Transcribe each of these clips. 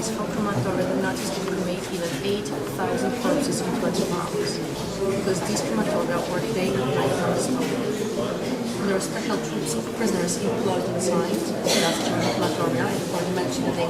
peaceful crematoria, the Nazis could cremate even 8,000 corpses in 24 hours. Because these crematoria were day and night non-stop. There were special troops of prisoners employed inside that crematoria, and for mentioned the name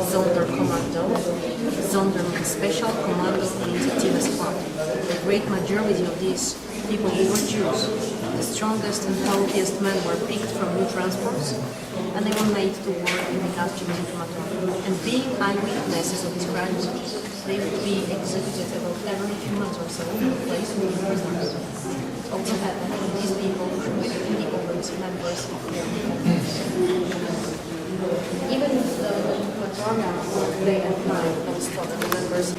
Sonderkommando. Sonder means special, commando means Times Squad. The great majority of these people who were Jews. The strongest and healthiest men were picked from new transports, and they were made to work in the gas changing crematorium. And being eyewitnesses of these crimes, they would be executed about every few months or so in a place with prisoners. It also happened that these people were the old members of their families. Even if the crematoria work day and night non-stop, the members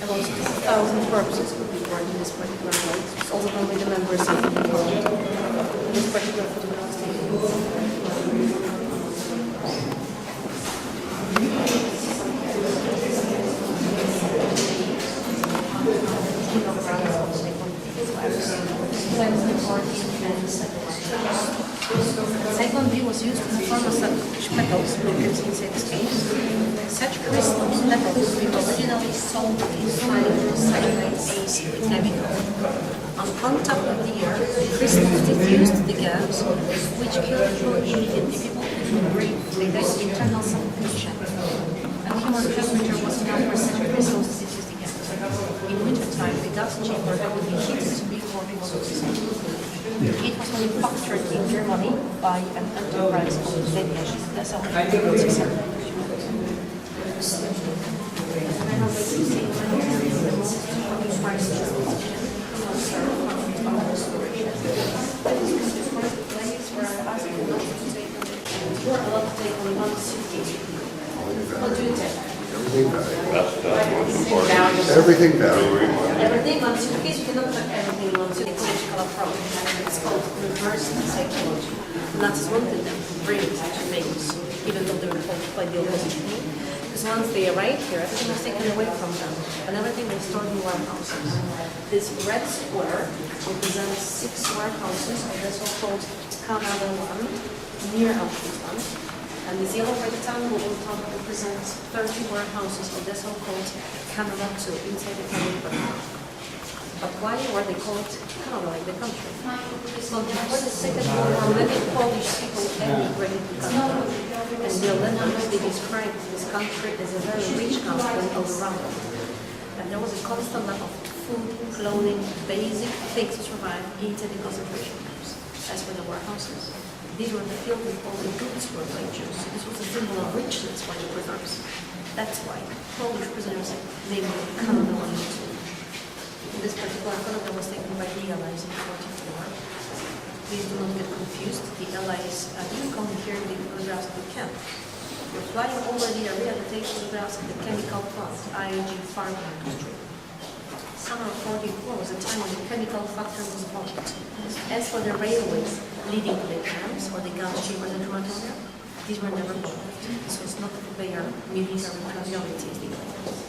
about 1,000 corpses could be burned in this particular place. It's also only the members of the this particular photograph Second B was used in the form of such metals, we can see inside this case. Such crystals that could be originally sold inside cyanide acid chemical. On top of the air, crystals diffused the gas, which killed people immediately. People could breathe, they died of internal suffocation. And human temperature was enough for such crystals to diffuse the gas. In wintertime, the gas chamber would be heated before people could escape. It was manufactured in Germany by an enterprise called Danish. That's how it was successful. What do you take? Everything down. Everything on suitcase, you cannot put everything on suitcase. It's called reverse psychology. Nazis wanted them to bring such things, even though they were told by the opposition. Because once they arrived here, everything was taken away from them, and everything was stored in warehouses. This red square represents 6 warehouses of the so-called Canada 1 near Aushwitz. And this yellow rectangle on top represents 30 warehouses of the so-called Canada 2 inside the Canadian. But why were they called Canada, like the country? Well, before the Second World War, many Polish people emigrated to Canada, and the Olympics, they described this country as a very rich country all around. And there was a constant lack of food, clothing, basic things to survive into the concentration camps. As for the warehouses, these were filled with all the goods for the Jews. This was a symbol of richness for the prisoners. That's why Polish prisoners named Canada 1 and 2. This particular Canada was taken by the Allies in 1944. Please do not get confused. The Allies didn't come here with the photographs of the camp. We're flying over the area to take photographs of the chemical plant, IAG farm industry. Summer of 1944 was a time when the chemical factory was bombed. As for the railways leading to the camps or the gas chambers and crematoria, these were never bombed. So it's not their military priority as they claim.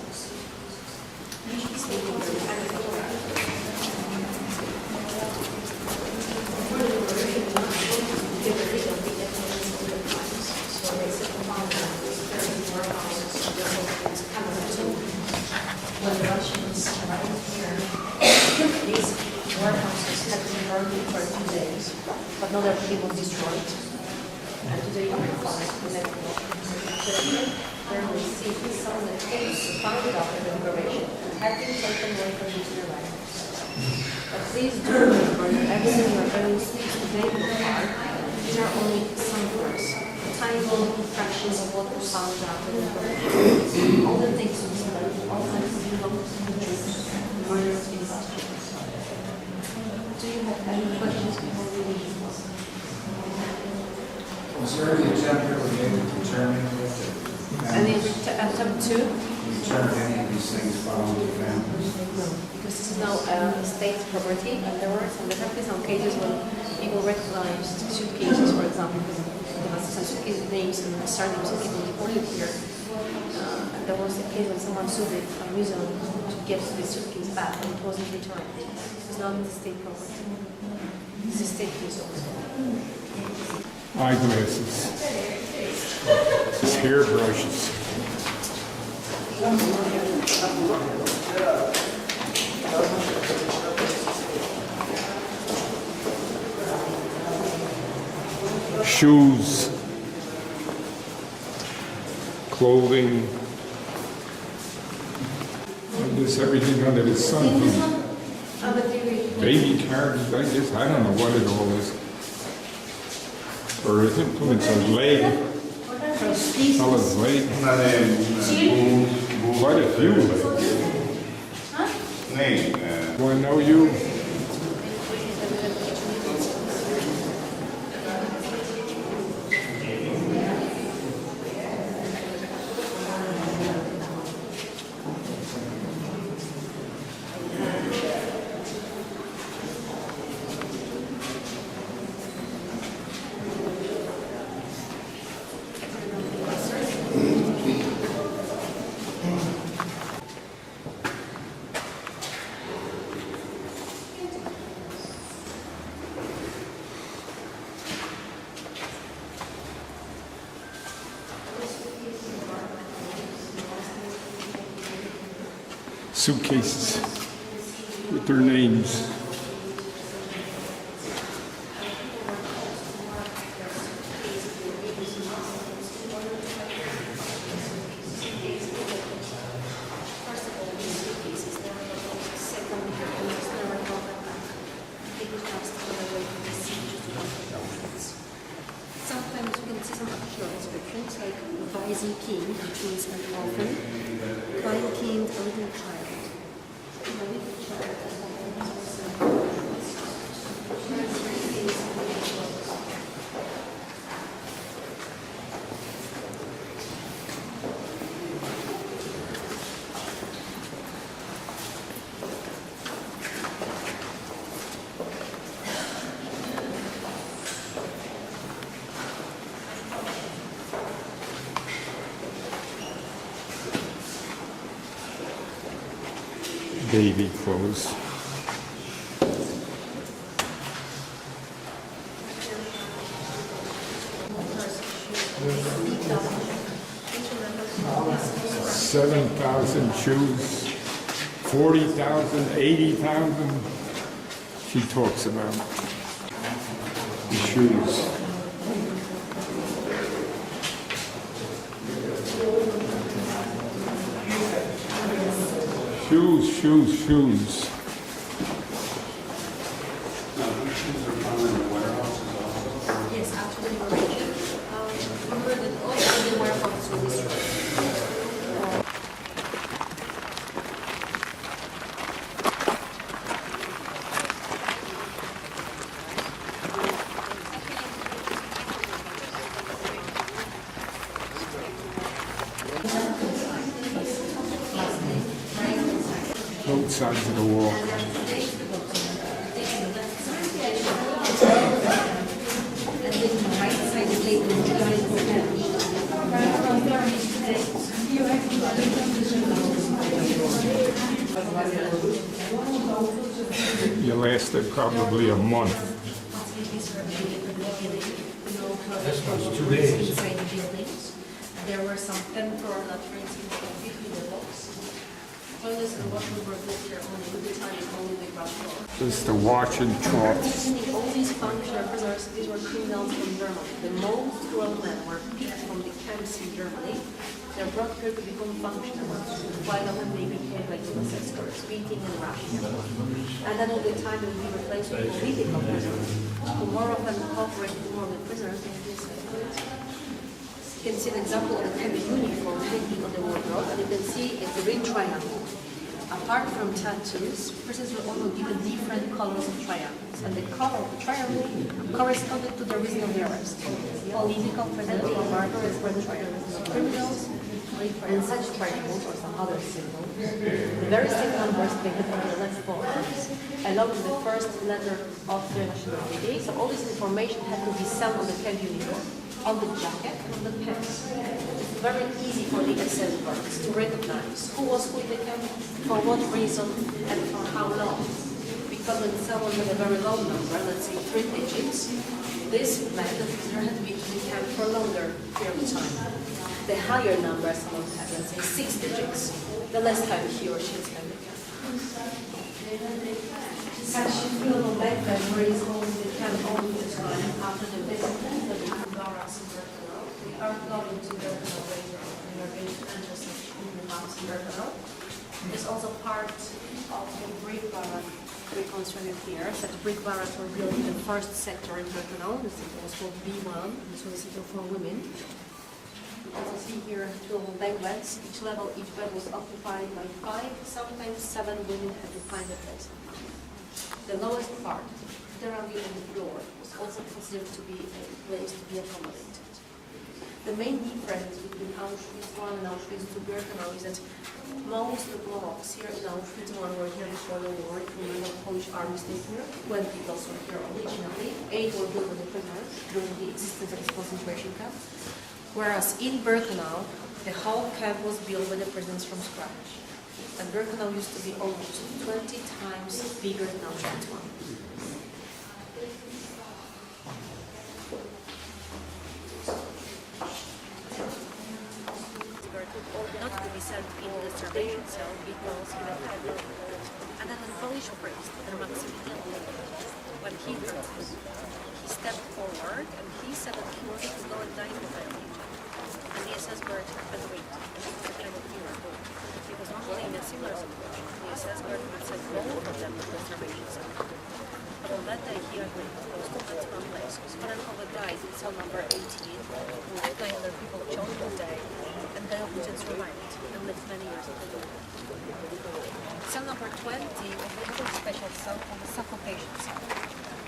When the Russians arrived here, these warehouses had been burned for 2 days, but not everything was destroyed. And today you can find the network. There we see some of the things found after the liberation had been taken away from these survivors. But please do remember that everything you are going to see today in the park, these are only samples, tiny little fractions of what was found after the liberation. All the things we studied, all the things belong to the Jews, murders in Auschwitz. Do you have any questions before we leave? Was there any attempt ever made to determine if Any attempt to? determine any of these things found in families? No, because this is now state property, and there were some cases when people recognized suitcases, for example, because there was some suitcase names and surnames of people deported here. And there was a case when someone sued the museum to get the suitcase back, and it wasn't returned. It's not in the state property. It's a state museum. Eyeglasses. Hair brushes. Shoes, clothing, just everything under the sun. Baby carriages, I guess, I don't know what it all is. Or is it? It's a leg. Fella's leg. Quite a few. Do I know you? Suitcases with their names. Sometimes you can see some additional descriptions like Weisen Kind, which means an orphan, Klein Kind, a little child. A little child. Baby clothes. $7,000 shoes, 40,000, 80,000. She talks about the shoes. Shoes. Yes, actually, remember that all the warehouse will be Both sides of the wall. You lasted probably a month. This was 2 days. There were some temporary latrines between the walls. Toilets and washroom were built here only with the time only with ground floor. Just the watch and troughs. All these functional prisoners, these were criminals from Germany. The most cruel men were picked from the camps in Germany. They're brought here to become functional. Quite often they became like domestic escorts, beating and rushing. And then all the time they will be replaced with political prisoners, who more often cooperate more with prisoners than this. You can see an example of the heavy uniform hanging on the wardrobe, and you can see a green triangle. Apart from tattoos, prisoners were also given different colors of triangles, and the color of the triangle corresponded to the reason of the arrest. Political prisoners or martyrs were triangles. Criminals and such triangles or some other symbols. The very same numbers painted on the left borders, along with the first letter of their nationality. So all this information had to be sent on the camp uniform, on the jacket, and on the pants. It's very easy for the SS workers to recognize who was with the camp, for what reason, and for how long. Because when someone had a very low number, let's say 3 digits, this meant that the prisoner had to be in the camp for a longer period of time. The higher number someone has, let's say 6 digits, the less time he or she is spending. Such film backpack where he's holding the camp all the time after the visit that we are going to Birkenau later on. We are going to enter such house in Birkenau. There's also part of the brick barrack reconstructed here. Such brick barracks were built in the first sector in Birkenau. This was called B1. This was a sector for women. You can see here 2 of the bank beds. Each level, each bed was occupied by 5, sometimes 7 women had to find a place. The lowest part, directly on the floor, was also considered to be a place to be accommodated. The main difference between Auschwitz I and Auschwitz II Birkenau is that most of the blocks here in Auschwitz I were here before the war. If you remember, Polish army stayed here. 20 those were here originally. 8 were built by the prisoners during the existence of this concentration camp. Whereas in Birkenau, the whole camp was built by the prisoners from scratch. And Birkenau used to be almost 20 times bigger than Auschwitz I. Not to be sent into the starvation cell because he had had no food. And then the Polish priest, the Maximilian, when he heard this, he stepped forward and he said that he wanted to go and die for them. And the SS guard had wait. The kind of hero. Because normally in a similar situation, the SS guard would send both of them to the starvation cell. But on that day he agreed to go to that one place. Skorenkowy died in cell number 18, with 9 other people chose to die, and the Norwegians survived and lived many years in the war. Cell number 20 was another special cell called the suffocation cell.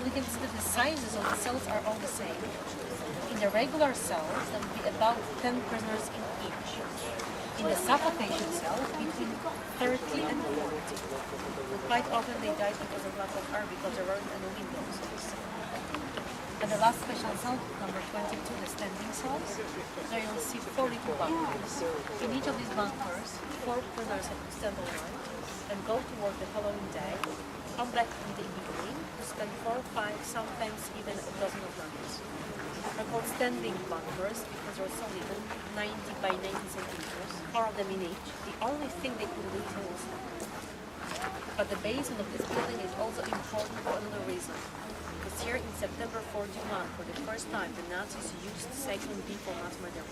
We can see that the sizes of the cells are all the same. In the regular cells, there would be about 10 prisoners in each. In the suffocation cell, between 30 and 40. But quite often they died because of lack of air, because there weren't any windows. And the last special cell, number 22, the standing cells, there you'll see 42 bunkers. In each of these bunkers, 4 prisoners had to stand all night and go to work the following day, come back in the evening, to spend 4, 5, sometimes even a dozen of nights. They're called standing bunkers because they're so little, 90 by 90 centimeters, 4 of them in each. The only thing they could do is hold stand. But the basin of this building is also important for another reason. Because here in September 41, for the first time, the Nazis used Cyclone B for mass murder.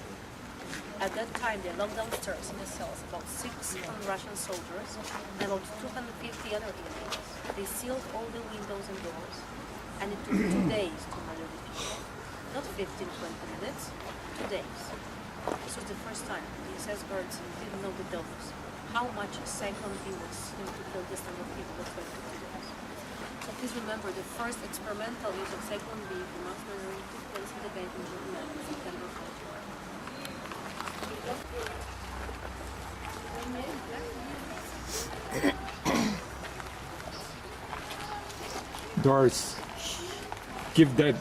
At that time, they locked downstairs in the cells about 600 Russian soldiers and about 250 other inmates. They sealed all the windows and doors, and it took 2 days to murder the people. Not 15, 20 minutes, 2 days. This was the first time the SS guards didn't know the dose, how much Cyclone B was going to kill this number of people that went to days. So please remember, the first experimental use of Cyclone B for mass murdering took place in the Banking Journal in September 41. Doris, give that